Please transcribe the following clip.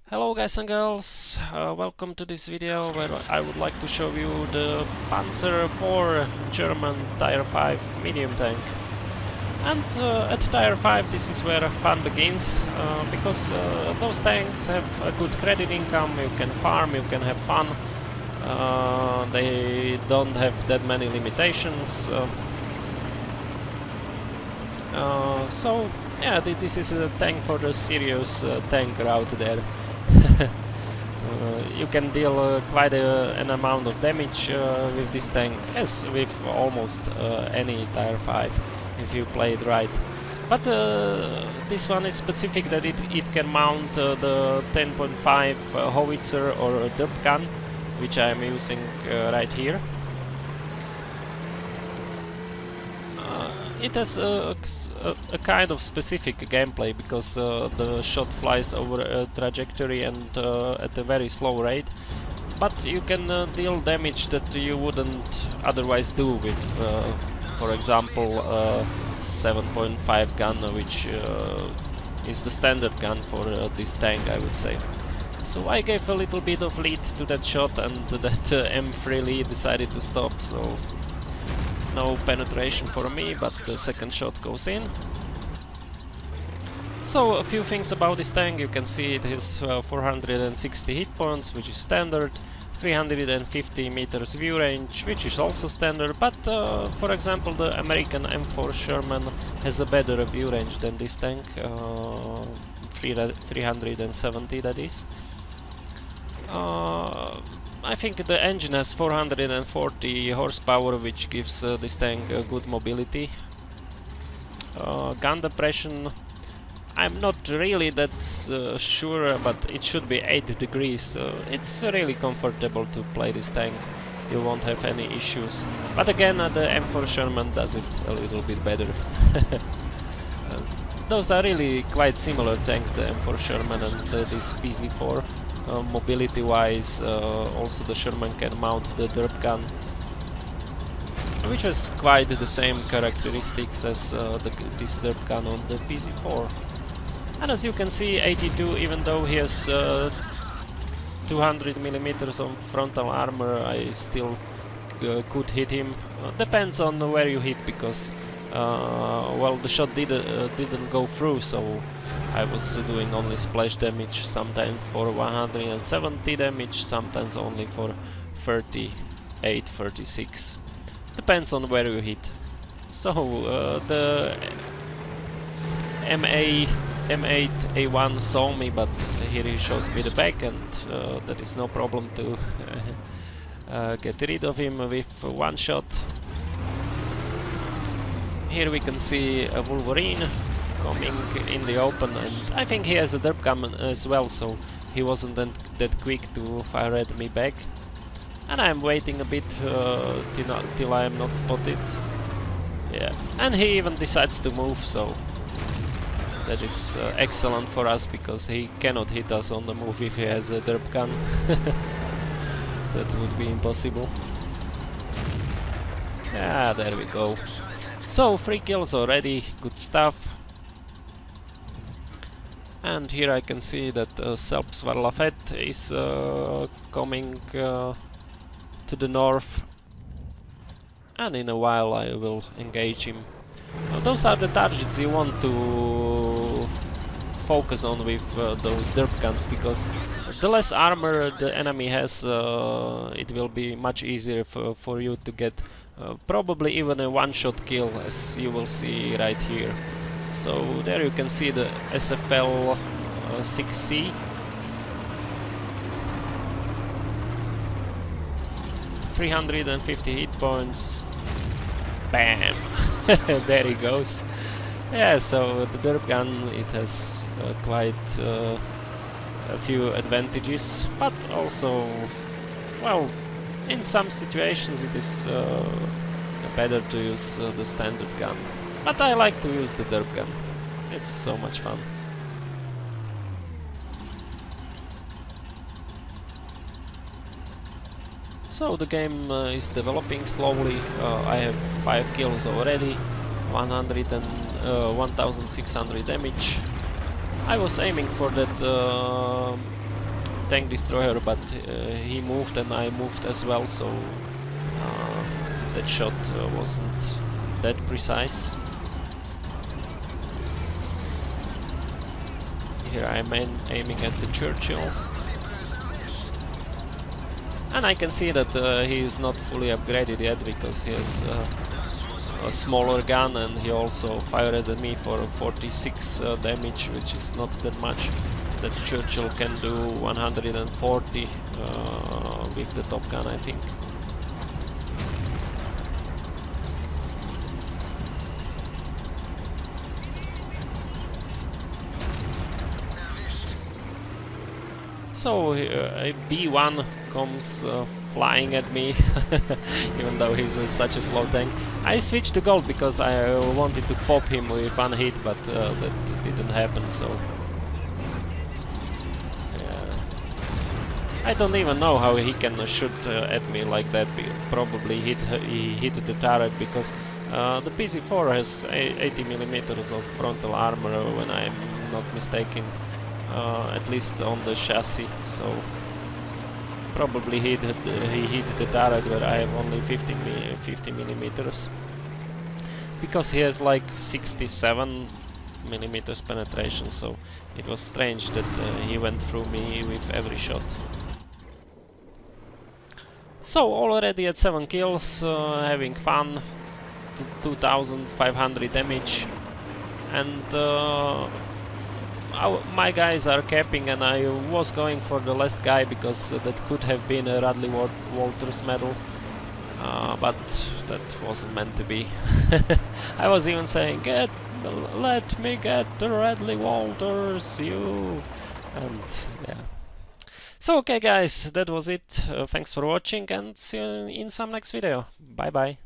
Hello guys and girls, welcome to this video where I would like to show you the Panzer IV German Tier 5 medium tank. And at Tier 5 this is where fun begins, because those tanks have a good credit income, you can farm, you can have fun, they don't have that many limitations. So yeah, this is a tank for the serious tanker out there. You can deal quite an amount of damage with this tank, as with almost any Tier 5 if you play it right. But this one is specific that it can mount the 10.5 howitzer or derp gun, which I am using right here. It has a kind of specific gameplay because the shot flies over a trajectory and at a very slow rate, but you can deal damage that you wouldn't otherwise do with, for example, 7.5 gun, which is the standard gun for this tank, I would say. So I gave a little bit of lead to that shot, and that M3 lead decided to stop, so no penetration for me, but the second shot goes in. So a few things about this tank. You can see it has 460 hit points, which is standard, 350 meters view range, which is also standard, but for example the American M4 Sherman has a better view range than this tank, 370 that is. I think the engine has 440 horsepower, which gives this tank good mobility. Gun depression, I'm not really that sure, but it should be 80 degrees. It's really comfortable to play this tank. You won't have any issues. But again, the M4 Sherman does it a little bit better. Those are really quite similar tanks, the M4 Sherman and this Pz.Kpfw. Mobility wise, also the Sherman can mount the derp gun, which has quite the same characteristics as this derp gun on the Pz.Kpfw. And as you can see, 82, even though he has 200 millimeters of frontal armor, I still could hit him. Depends on where you hit, because well, the shot didn't go through, so I was doing only splash damage, sometimes for 170 damage, sometimes only for 38, 36. Depends on where you hit. So the M8A1 saw me, but here he shows me the back, and there is no problem to get rid of him with one shot. Here we can see a Wolverine coming in the open, and I think he has a derp gun as well, so he wasn't that quick to fire at me back. And I'm waiting a bit till I am not spotted. Yeah, and he even decides to move, so that is excellent for us, because he cannot hit us on the move if he has a derp gun. That would be impossible. Yeah, there we go. So 3 kills already, good stuff. And here I can see that Selbstverlafet is coming to the north, and in a while I will engage him. Those are the targets you want to focus on with those derp guns, because the less armor the enemy has, it will be much easier for you to get probably even a one-shot kill, as you will see right here. So there you can see the SFL 6C. 350 hit points. Bam! There he goes. Yeah, so the derp gun, it has quite a few advantages, but also, well, in some situations it is better to use the standard gun. But I like to use the derp gun. It's so much fun. So the game is developing slowly. I have 5 kills already, 1600 damage. I was aiming for that tank destroyer, but he moved and I moved as well, so that shot wasn't that precise. Here I'm aiming at the Churchill. And I can see that he is not fully upgraded yet, because he has a smaller gun, and he also fired at me for 46 damage, which is not that much. That Churchill can do 140 with the Top Gun, I think. So a B1 comes flying at me, even though he's such a slow tank. I switched to gold because I wanted to pop him with one hit, but that didn't happen, so... yeah. I don't even know how he can shoot at me like that. Probably he hit the turret, because the Pz.Kpfw has 80mm of frontal armor, when I'm not mistaken. At least on the chassis, so probably he hit the turret where I have only 50mm, because he has like 67mm penetration, so it was strange that he went through me with every shot. So already at 7 kills, having fun, 2500 damage, and my guys are capping, and I was going for the last guy, because that could have been a Radley Walters medal, but that wasn't meant to be. I was even saying, let me get the Radley Walters, you! And yeah. So okay guys, that was it. Thanks for watching, and see you in some next video. Bye bye.